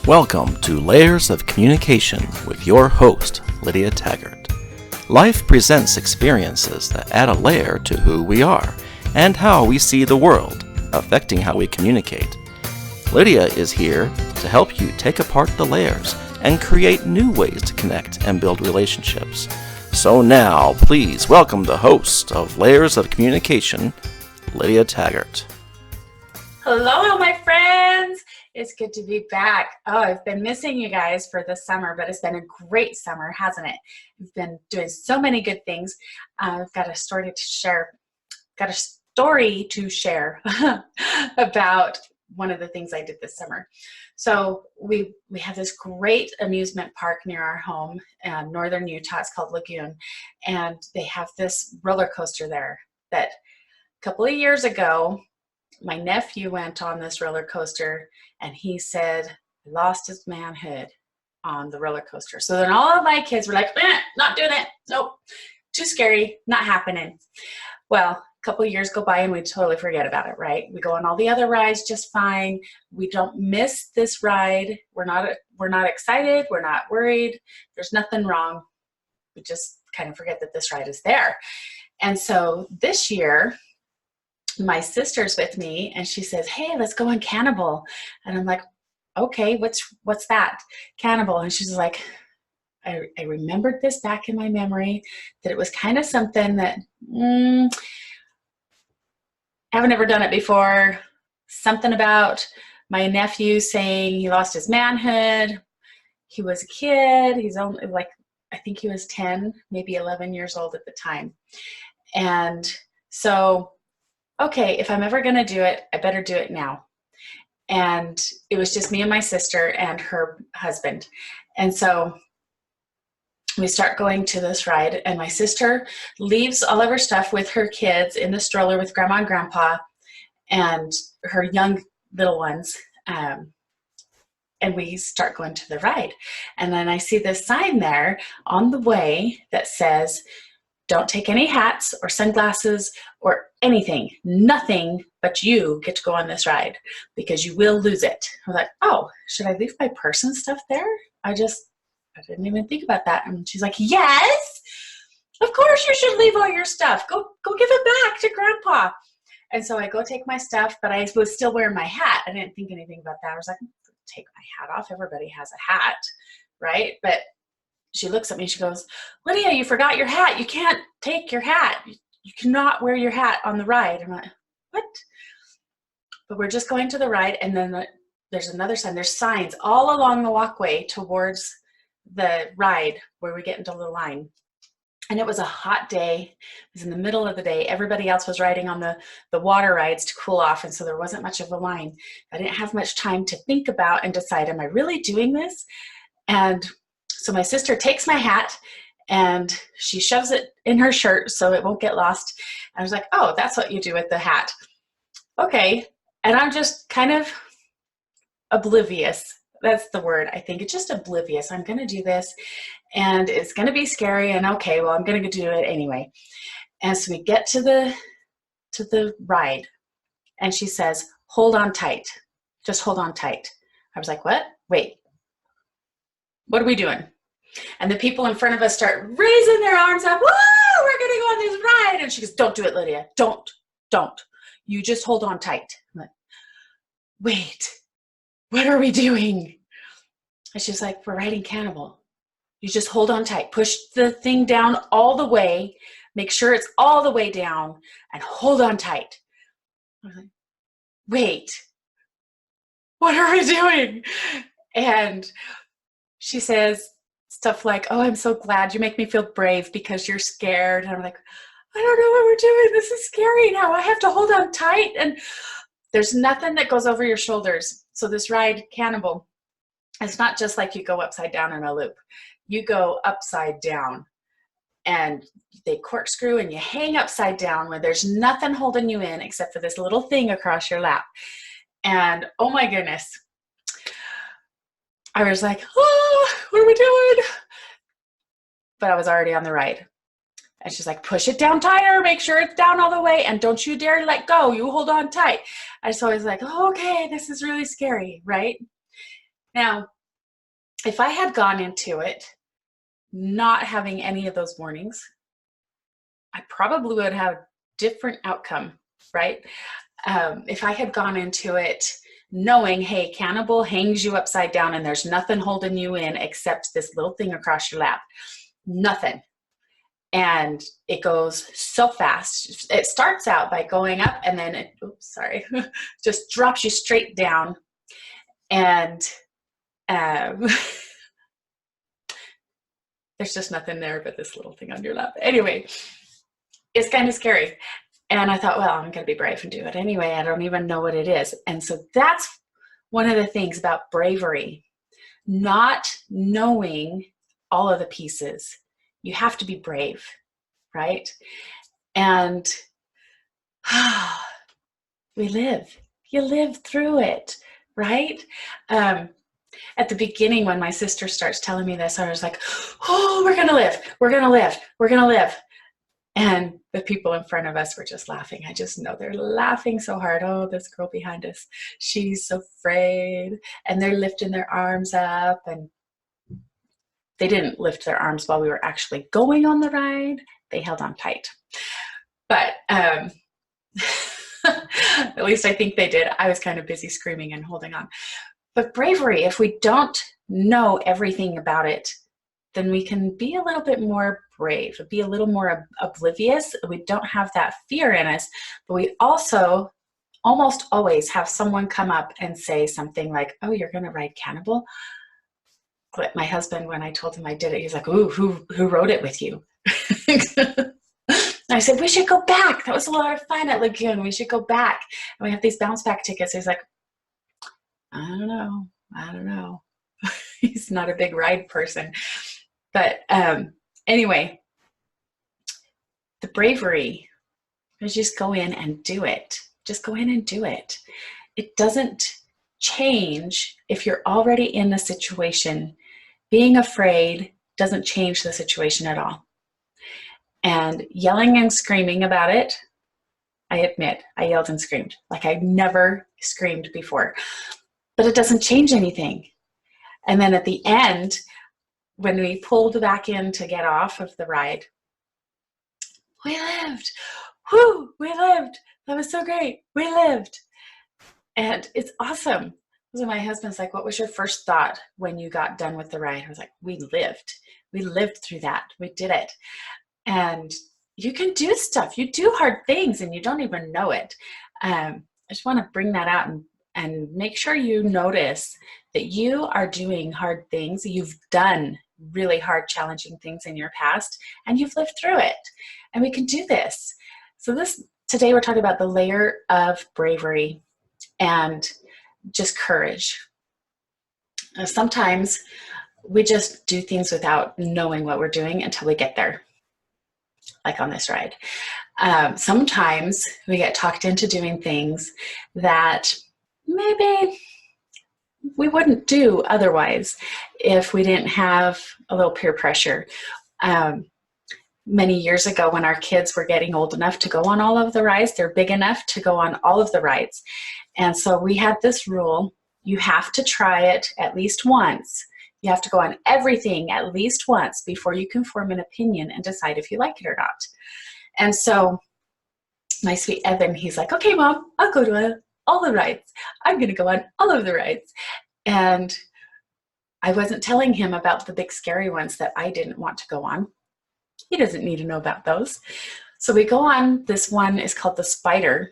Welcome to Layers of Communication with your host, Lydia Taggart. Life presents experiences that add a layer to who we are and how we see the world, affecting how we communicate. Lydia is here to help you take apart the layers and create new ways to connect and build relationships. So now, please welcome the host of Layers of Communication, Lydia Taggart. Hello, my friends. It's good to be back. Oh, I've been missing you guys for the summer, but it's been a great summer, hasn't it? We've been doing so many good things. I've got a story to share about one of the things I did this summer. So we have this great amusement park near our home in northern Utah. It's called Lagoon, and they have this roller coaster there that a couple of years ago, my nephew went on this roller coaster and he said he lost his manhood on the roller coaster. So then all of my kids were like, not doing it. Nope. Too scary. Not happening. Well, a couple of years go by and we totally forget about it, right? We go on all the other rides just fine. We don't miss this ride. We're not excited. We're not worried. There's nothing wrong. We just kind of forget that this ride is there. And so this year, my sister's with me and she says, hey, let's go on Cannibal. And I'm like, okay, what's that? Cannibal. And she's like, I remembered this back in my memory that it was kind of something that haven't ever done it before. Something about my nephew saying he lost his manhood. He was a kid. He's only I think he was 10, maybe 11 years old at the time. And so okay, if I'm ever going to do it, I better do it now. And it was just me and my sister and her husband. And so we start going to this ride, and my sister leaves all of her stuff with her kids in the stroller with grandma and grandpa and her young little ones. And we start going to the ride. And then I see this sign there on the way that says, don't take any hats or sunglasses or anything. Nothing but you get to go on this ride because you will lose it. I was like, oh, should I leave my purse and stuff there? I didn't even think about that. And she's like, yes, of course you should leave all your stuff. Go give it back to Grandpa. And so I go take my stuff, but I was still wearing my hat. I didn't think anything about that. I was like, take my hat off. Everybody has a hat, right? But she looks at me, she goes, Lydia, you forgot your hat. You can't take your hat. You cannot wear your hat on the ride. I'm like, what? But we're just going to the ride, and then there's another sign. There's signs all along the walkway towards the ride where we get into the line. And it was a hot day. It was in the middle of the day. Everybody else was riding on the water rides to cool off, and so there wasn't much of a line. I didn't have much time to think about and decide, am I really doing this? And so my sister takes my hat and she shoves it in her shirt so it won't get lost. I was like, oh, that's what you do with the hat. Okay. And I'm just kind of oblivious. That's the word. I think it's just oblivious. I'm going to do this and it's going to be scary, and okay, well, I'm going to do it anyway. And so we get to the ride and she says, hold on tight. Just hold on tight. I was like, what? Wait. What are we doing? And the people in front of us start raising their arms up. Woo, we're going to go on this ride. And she goes, don't do it, Lydia. Don't. You just hold on tight. I'm like, wait, what are we doing? And she's like, we're riding Cannibal. You just hold on tight. Push the thing down all the way. Make sure it's all the way down and hold on tight. I was like, wait, what are we doing? And she says stuff like, oh, I'm so glad you make me feel brave because you're scared. And I'm like, I don't know what we're doing. This is scary now. I have to hold on tight. And there's nothing that goes over your shoulders. So this ride, Cannibal, it's not just like you go upside down in a loop. You go upside down and they corkscrew and you hang upside down where there's nothing holding you in except for this little thing across your lap. And oh my goodness, I was like, oh, what are we doing? But I was already on the ride. And she's like, push it down tighter, make sure it's down all the way, and don't you dare let go. You hold on tight. And so I was like, oh, okay, this is really scary, right? Now, if I had gone into it not having any of those warnings, I probably would have a different outcome, right? If I had gone into it knowing, hey, cannibal hangs you upside down and there's nothing holding you in except this little thing across your lap, nothing. And it goes so fast. It starts out by going up and then it, just drops you straight down. And there's just nothing there but this little thing on your lap. Anyway, it's kind of scary. And I thought, well, I'm going to be brave and do it anyway. I don't even know what it is. And so that's one of the things about bravery, not knowing all of the pieces. You have to be brave, right? And we live. You live through it, right? At the beginning, when my sister starts telling me this, I was like, oh, we're going to live. We're going to live. We're going to live. And the people in front of us were just laughing. I just know they're laughing so hard. Oh, this girl behind us, she's afraid. And they're lifting their arms up. And they didn't lift their arms while we were actually going on the ride. They held on tight. But at least I think they did. I was kind of busy screaming and holding on. But bravery, if we don't know everything about it, then we can be a little bit more brave, be a little more oblivious. We don't have that fear in us, but we also almost always have someone come up and say something like, oh, you're going to ride cannibal? But my husband, when I told him I did it, he's like, ooh, who rode it with you? I said, we should go back. That was a lot of fun at Lagoon. We should go back. And we have these bounce back tickets. He's like, I don't know. He's not a big ride person. But anyway, the bravery is just go in and do it. Just go in and do it. It doesn't change if you're already in the situation. Being afraid doesn't change the situation at all. And yelling and screaming about it, I admit, I yelled and screamed like I never screamed before. But it doesn't change anything. And then at the end, when we pulled back in to get off of the ride, we lived. Whoo, we lived. That was so great. We lived. And it's awesome. So my husband's like, what was your first thought when you got done with the ride? I was like, we lived. We lived through that. We did it. And you can do stuff. You do hard things and you don't even know it. I just want to bring that out and make sure you notice that you are doing hard things. You've done really hard, challenging things in your past, and you've lived through it. And we can do this. So today we're talking about the layer of bravery and just courage. Sometimes we just do things without knowing what we're doing until we get there, like on this ride. Sometimes we get talked into doing things that maybe we wouldn't do otherwise if we didn't have a little peer pressure. Many years ago when our kids were getting old enough to go on all of the rides, they're big enough to go on all of the rides. And so we had this rule, you have to try it at least once. You have to go on everything at least once before you can form an opinion and decide if you like it or not. And so my sweet Evan, he's like, okay, Mom, I'll go to all the rides. I'm going to go on all of the rides. And I wasn't telling him about the big scary ones that I didn't want to go on. He doesn't need to know about those. So we go on, this one is called the Spider.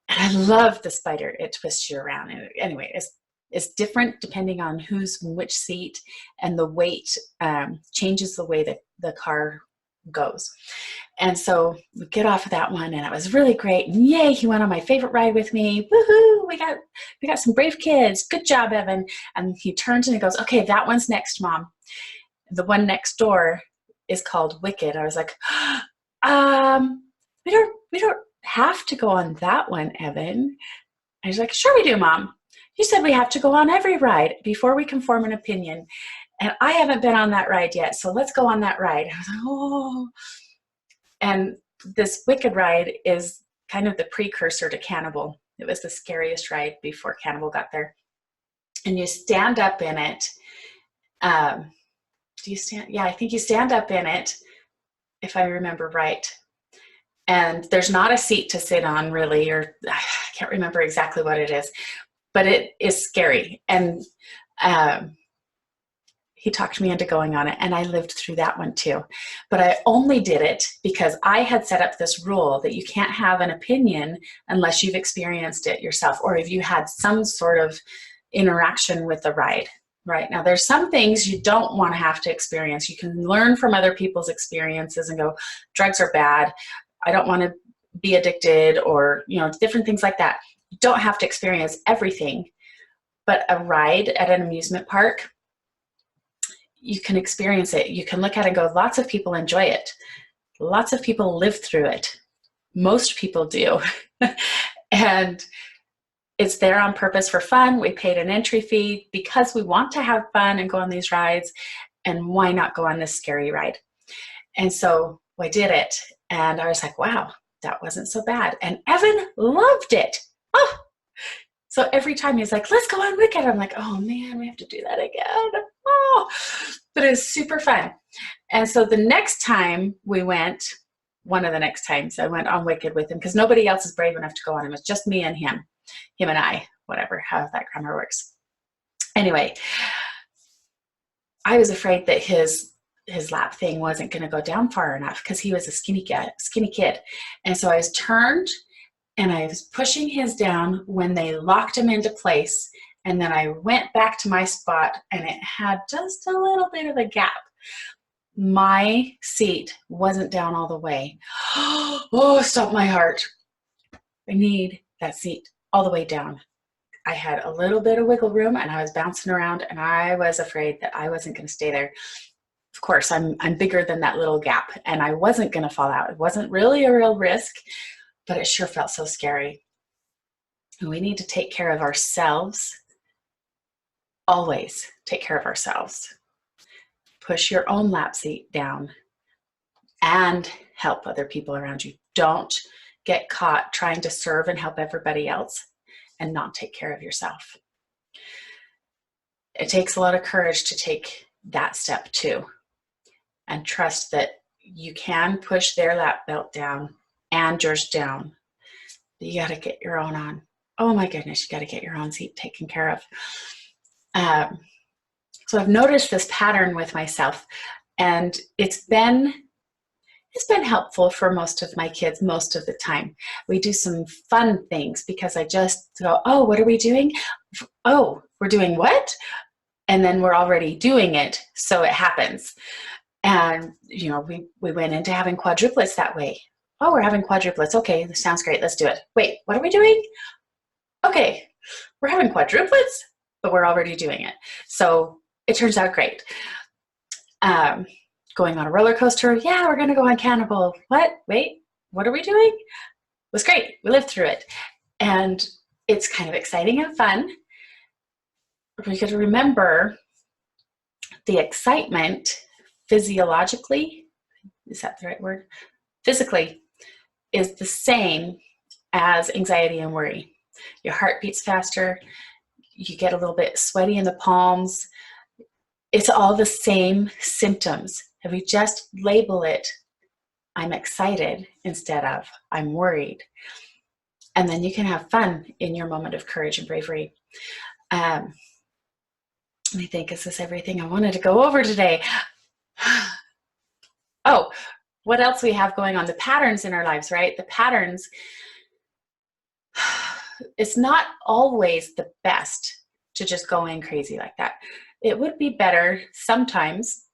And I love the Spider. It twists you around. And anyway, it's different depending on who's in which seat, and the weight changes the way that the car goes. And so we get off of that one, and it was really great. And yay, he went on my favorite ride with me. Woohoo! We got some brave kids. Good job, Evan. And he turns and he goes, okay, that one's next, Mom. The one next door is called Wicked. I was like, we don't have to go on that one, Evan. And he's like, sure we do, Mom. You said we have to go on every ride before we can form an opinion. And I haven't been on that ride yet, so let's go on that ride. I was like, oh. And this Wicked ride is kind of the precursor to Cannibal. It was the scariest ride before Cannibal got there. And you stand up in it, Um, do you stand? Yeah, I think you stand up in it, if I remember right. And there's not a seat to sit on really, or I can't remember exactly what it is, but it is scary. And he talked me into going on it, and I lived through that one too. But I only did it because I had set up this rule that you can't have an opinion unless you've experienced it yourself, or if you had some sort of interaction with the ride. Right now, there's some things you don't want to have to experience. You can learn from other people's experiences and go, drugs are bad. I don't want to be addicted, or, different things like that. You don't have to experience everything, but a ride at an amusement park, you can experience it. You can look at it and go, lots of people enjoy it. Lots of people live through it. Most people do. And it's there on purpose for fun. We paid an entry fee because we want to have fun and go on these rides. And why not go on this scary ride? And so I did it. And I was like, wow, that wasn't so bad. And Evan loved it. Oh, so every time he's like, let's go on Wicked. I'm like, oh man, we have to do that again. Oh, but it was super fun. And so the next time we went, one of the next times I went on Wicked with him, because nobody else is brave enough to go on him. It's just me and him and I, whatever, how that grammar works. Anyway, I was afraid that his lap thing wasn't going to go down far enough because he was a skinny kid. And so I was turned and I was pushing his down when they locked him into place. And then I went back to my spot and it had just a little bit of a gap. My seat wasn't down all the way. Oh, stop my heart. I need that seat all the way down. I had a little bit of wiggle room and I was bouncing around and I was afraid that I wasn't going to stay there. Of course, I'm bigger than that little gap and I wasn't going to fall out. It wasn't really a real risk, but it sure felt so scary. And we need to take care of ourselves. Always take care of ourselves. Push your own lap seat down and help other people around you. Don't get caught trying to serve and help everybody else and not take care of yourself. It takes a lot of courage to take that step too, and trust that you can push their lap belt down and yours down. You got to get your own on. Oh my goodness, you got to get your own seat taken care of. So I've noticed this pattern with myself, and it's been helpful for most of my kids most of the time. We do some fun things because I just go, oh, what are we doing? Oh, we're doing what? And then we're already doing it, so it happens. And, we went into having quadruplets that way. Oh, we're having quadruplets. Okay, this sounds great. Let's do it. Wait, what are we doing? Okay, we're having quadruplets, but we're already doing it. So it turns out great. Going on a roller coaster. Yeah, we're going to go on Cannibal. What? Wait, what are we doing? It was great. We lived through it. And it's kind of exciting and fun. We could remember the excitement physiologically, is that the right word? Physically is the same as anxiety and worry. Your heart beats faster. You get a little bit sweaty in the palms. It's all the same symptoms. If we just label it, I'm excited instead of I'm worried. And then you can have fun in your moment of courage and bravery. Let me think, is this everything I wanted to go over today? Oh, what else we have going on? The patterns in our lives, right? The patterns, it's not always the best to just go in crazy like that. It would be better sometimes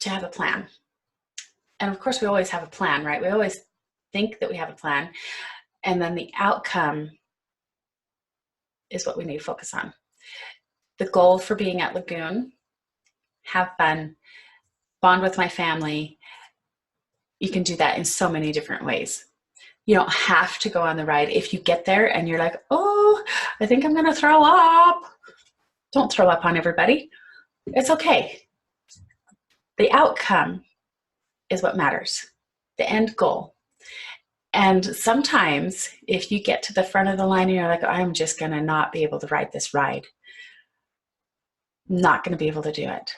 to have a plan. And of course, we always have a plan, right? We always think that we have a plan. And then the outcome is what we need to focus on. The goal for being at Lagoon, have fun, bond with my family. You can do that in so many different ways. You don't have to go on the ride. If you get there and you're like, oh, I think I'm going to throw up. Don't throw up on everybody. It's okay. The outcome is what matters, the end goal. And sometimes if you get to the front of the line and you're like, I'm just going to not be able to ride this ride, not going to be able to do it.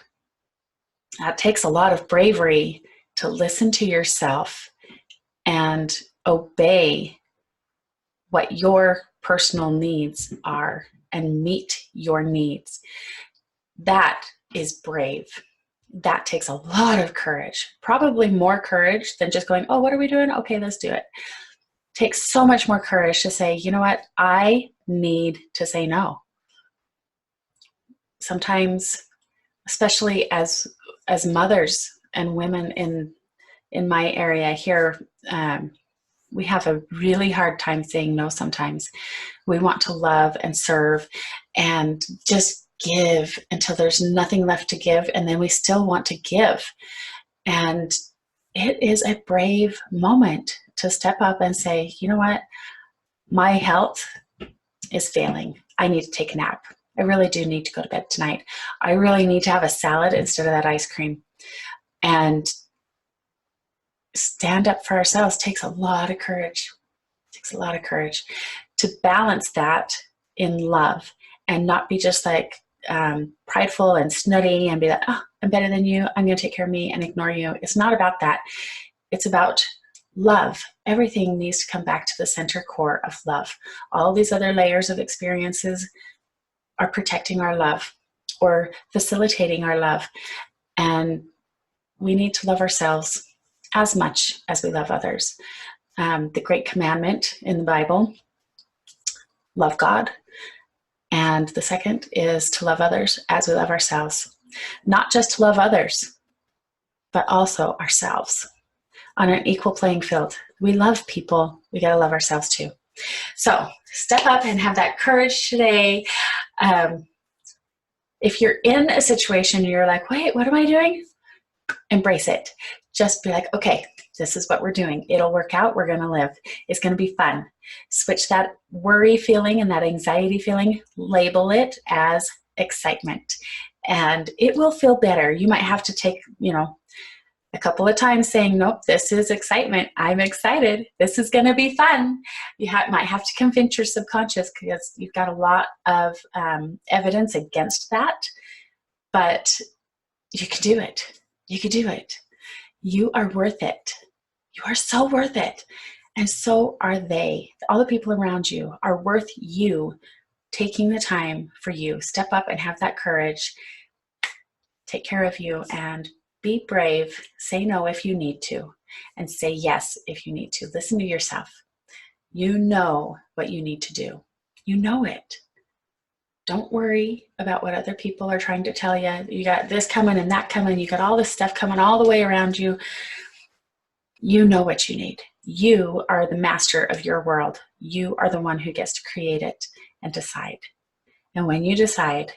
It takes a lot of bravery to listen to yourself and obey what your personal needs are and meet your needs. That is brave. That takes a lot of courage, probably more courage than just going, oh, what are we doing? Okay, let's do it. Takes so much more courage to say, you know what? I need to say no. Sometimes, especially as mothers and women in my area here, we have a really hard time saying no sometimes. We want to love and serve and just give until there's nothing left to give, and then we still want to give. And it is a brave moment to step up and say, you know what? My health is failing. I need to take a nap. I really do need to go to bed tonight. I really need to have a salad instead of that ice cream. And stand up for ourselves takes a lot of courage. It takes a lot of courage to balance that in love and not be just like prideful and snooty and be like, oh, I'm better than you. I'm going to take care of me and ignore you. It's not about that. It's about love. Everything needs to come back to the center core of love. All these other layers of experiences are protecting our love or facilitating our love. And we need to love ourselves as much as we love others. The great commandment in the Bible, love God. And the second is to love others as we love ourselves. Not just to love others, but also ourselves on an equal playing field. We love people. We got to love ourselves too. So step up and have that courage today. If you're in a situation and you're like, wait, what am I doing? Embrace it. Just be like, okay, this is what we're doing. It'll work out. We're going to live. It's going to be fun. Switch that worry feeling and that anxiety feeling, label it as excitement, and it will feel better. You might have to take, a couple of times saying, nope, this is excitement. I'm excited. This is going to be fun. You might have to convince your subconscious because you've got a lot of evidence against that, but you can do it. You can do it. You are worth it. You are so worth it. And so are they. All the people around you are worth you taking the time for you. Step up and have that courage. Take care of you and be brave. Say no if you need to, and say yes if you need to. Listen to yourself. You know what you need to do. You know it. Don't worry about what other people are trying to tell you. You got this coming and that coming. You got all this stuff coming all the way around you. You know what you need. You are the master of your world. You are the one who gets to create it and decide. And when you decide,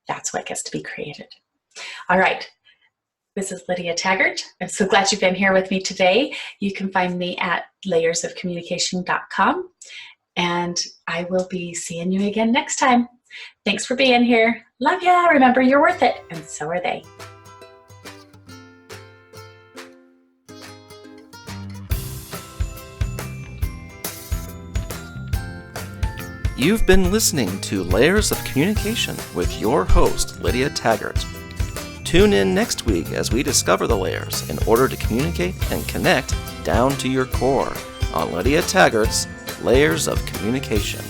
that's what gets to be created. All right. This is Lydia Taggart. I'm so glad you've been here with me today. You can find me at layersofcommunication.com, and I will be seeing you again next time. Thanks for being here. Love ya. Remember, you're worth it, and so are they. You've been listening to Layers of Communication with your host, Lydia Taggart. Tune in next week as we discover the layers in order to communicate and connect down to your core on Lydia Taggart's Layers of Communication.